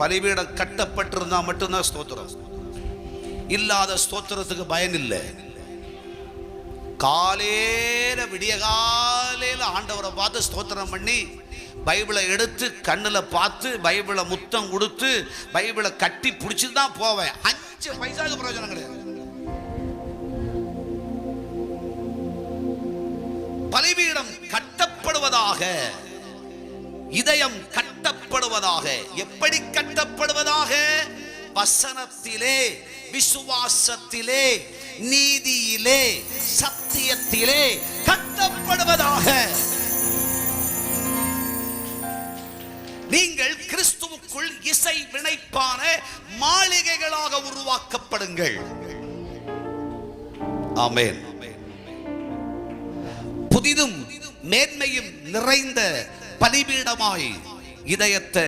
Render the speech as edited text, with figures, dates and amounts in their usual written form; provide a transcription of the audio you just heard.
பலிபீடம் கட்டப்பட்டிருந்தா மட்டும்தான் ஸ்தோத்திரம். இல்லாத ஸ்தோத்திரத்துக்கு பயன் இல்லை. காலையில விடிய காலையில ஆண்டவரை பார்த்து ஸ்தோத்திரம் பண்ணி பைபிளை எடுத்து கண்ணில் பார்த்து பைபிளை முத்தம் கொடுத்து பைபிளை கட்டி பிடிச்சிட்டு தான் போவேன். 5 பைசாவுக்கு பிரயோஜனம் கிடையாது. பலிபீடம் கட்டப்படுவதாக, இதயம் கட்டப்படுவதாக. எப்படி கட்டப்படுவதாக? வசனத்திலே, விசுவாசத்திலே, நீதியிலே, சத்தியத்திலே கட்டப்படுவதாக. நீங்கள் கிறிஸ்துவுக்குள் இசை வினைப்பான மாளிகைகளாக உருவாக்கப்படுங்கள். ஆமென். புதிதும் மேன்மையும் நிறைந்த பலிபீடமாய் இதயத்தை